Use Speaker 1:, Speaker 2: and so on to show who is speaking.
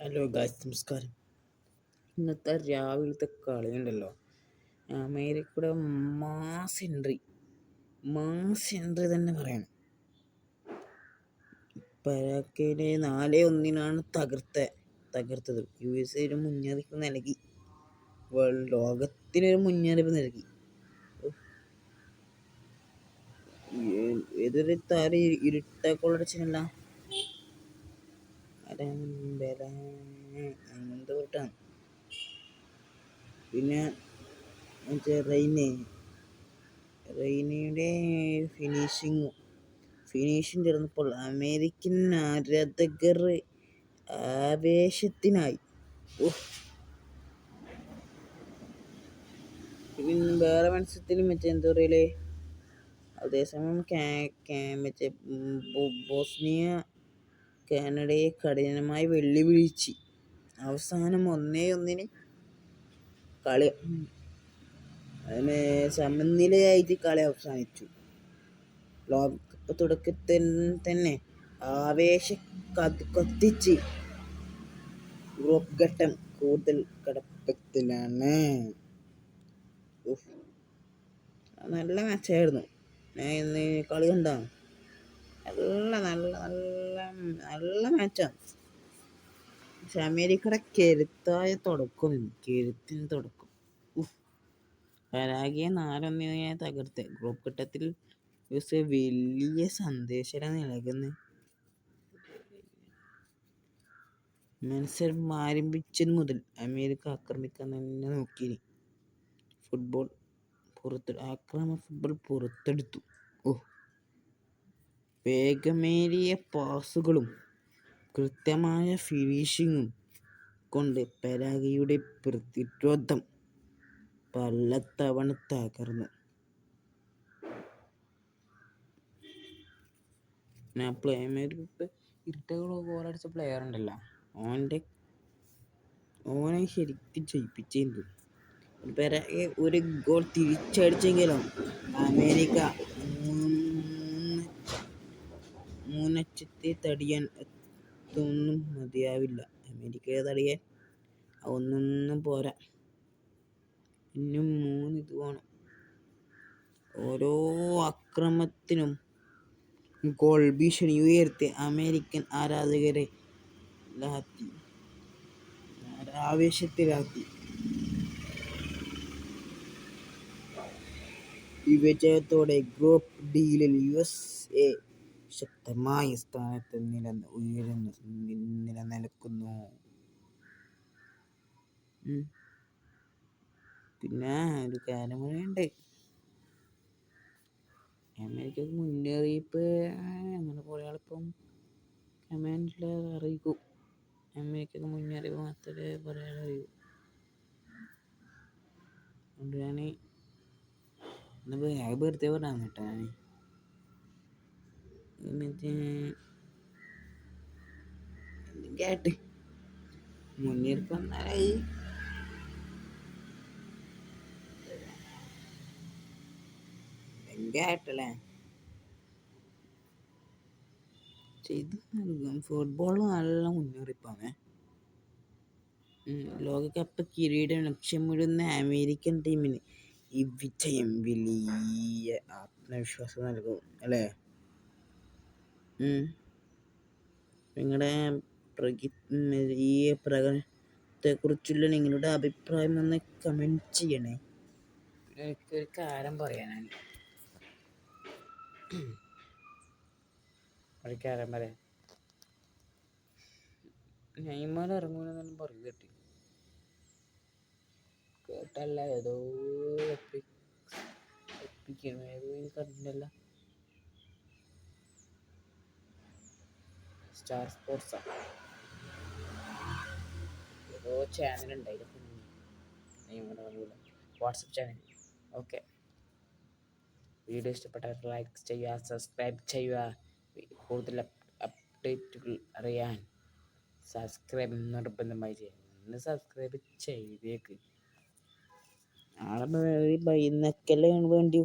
Speaker 1: Hello guys, നമസ്കാരം. ഇന്നത്തെ രാവിലത്തെ കളിയുണ്ടല്ലോ, അമേരിക്കയുടെ മാസ് എൻട്രി തന്നെ പറയണം. പരാഗ്വേയെ 4-1 തകർത്തത്. USA ഒരു മുന്നറിയിപ്പ് നൽകി, ലോകത്തിനൊരു മുന്നറിയിപ്പ് നൽകി. ഏതൊരു താരം ഇരുട്ടക്കൊള്ളടിച്ചില്ല, എന്തോട്ടാണ്. പിന്നെ മറ്റേ റെയ്നയുടെ ഫിനിഷിങ് ചേർന്നപ്പോൾ അമേരിക്കൻ ആരാധകർ ആവേശത്തിനായി. പിന്നെ വേറെ മത്സരത്തിൽ എന്താ പറയലേ, അതേസമയം ബോസ്നിയ കാനഡയെ കഠിനമായി വെല്ലുവിളിച്ച് അവസാനം 1-1 കളി സമനിലയായിട്ട് കളി അവസാനിച്ചു. ലോകകപ്പ് തുടക്കത്തിൽ തന്നെ ആവേശം കത്തിച്ച് ഗ്രൂപ്പ് ഘട്ടം കൂടുതൽ കടുപ്പത്തിലാണ്. നല്ല മാച്ചായിരുന്നു. ഞാൻ ഇന്ന് കളി കണ്ടാണ്. നല്ല മാച്ചാണ്. പക്ഷെ അമേരിക്കയുടെ കരുത്തിന് തുടക്കം. പരാഗ്വയെ 4-1 തകർത്ത് ഗ്രൂപ്പ് ഘട്ടത്തിൽ വലിയ സന്ദേശമാണ് നൽകുന്നത്. മത്സരം ആരംഭിച്ചത് മുതൽ അമേരിക്ക ആക്രമിക്കാൻ തന്നെ നോക്കി. ഫുട്ബോൾ പുറത്തെടുത്തു. വേഗമേറിയ പാസുകളും കൃത്യമായ ഫിനിഷിങ്ങും കൊണ്ട് പരാഗ്വയുടെ പ്രതിരോധം പലതവണ തകർന്നു. ഗോളടിച്ച പ്ലെയർ ഉണ്ടല്ലോ, ഓനെ ശരിക്കും ജയിപ്പിച്ചു. ഒരു ഗോൾ തിരിച്ചടിച്ചെങ്കിലും അമേരിക്ക മൂന്നച്ചത്തെ തടിയാൻ ഒന്നും മതിയാവില്ല. അമേരിക്കയെ തടിയാൻ ഒന്നും പോരാ, ഇന്നും 3 ഇത് വേണം. ഓരോ ആക്രമണത്തിനും ഗോൾ ഭീഷണി ഉയർത്തി അമേരിക്കൻ ആരാധകരെ ആവേശത്തിലാക്കി. ഈ വിജയത്തോടെ ഗ്രൂപ്പ് ഡിയിൽ USA ശക്തമായ സ്ഥാനത്ത് നിലനിൽക്കുന്നു. പിന്നെ ഒരു കാര്യം കൂടെയുണ്ട്. അമേരിക്കക്ക് മുന്നറിയിപ്പ് അങ്ങനെ കുറേ ആളിപ്പം കമൻറ്റിൽ അറിയിക്കും. അമേരിക്കക്ക് മുന്നറിയിപ്പ് മാത്രമേ പറയാൻ അറിയൂ. അതുകൊണ്ട് ഞാൻ വെറുതെ പറയാൻ കേട്ടോ. കേട്ട് മുന്നറിയിപ്പ് വന്നാലായി കേട്ടല്ലേ. ഇത് ഫുട്ബോൾ നല്ല മുന്നറിയിപ്പാണ്. ലോകകപ്പ് കിരീടം ലക്ഷ്യമിടുന്ന അമേരിക്കൻ ടീമിന് ഈ വിജയം വലിയ ആത്മവിശ്വാസം നൽകും അല്ലേ. നിങ്ങളുടെ ഈ പ്രകടനത്തെക്കുറിച്ചുള്ള നിങ്ങളുടെ അഭിപ്രായം ഒന്ന് കമൻറ്റ് ചെയ്യണേ. എനിക്കൊരു കാര്യം പറയാനാണ്. നെയ്മർ ഇറങ്ങൂലെന്നൊന്നും പറയുക കേട്ടല്ല. ഏതോ കണ്ടില്ല. സ്റ്റാർ സ്പോർട്സ് ഏതോ ചാനലുണ്ടായിരുന്നു, നെയ്മർ ഇറങ്ങൂല, വാട്സപ്പ് ചാനൽ. ഓക്കെ, വീഡിയോ ഇഷ്ടപ്പെട്ടാൽ ലൈക്ക് ചെയ്യുക, സബ്സ്ക്രൈബ് ചെയ്യുക. കൂടുതൽ അപ്ഡേറ്റുകൾ അറിയാൻ സബ്സ്ക്രൈബ് നിർബന്ധമായി ചെയ്യുക. ഒന്ന് സബ്സ്ക്രൈബ് ചെയ്തേക്ക്. നാളെ ഇന്നൊക്കെയല്ലേ വേണ്ടിയോ.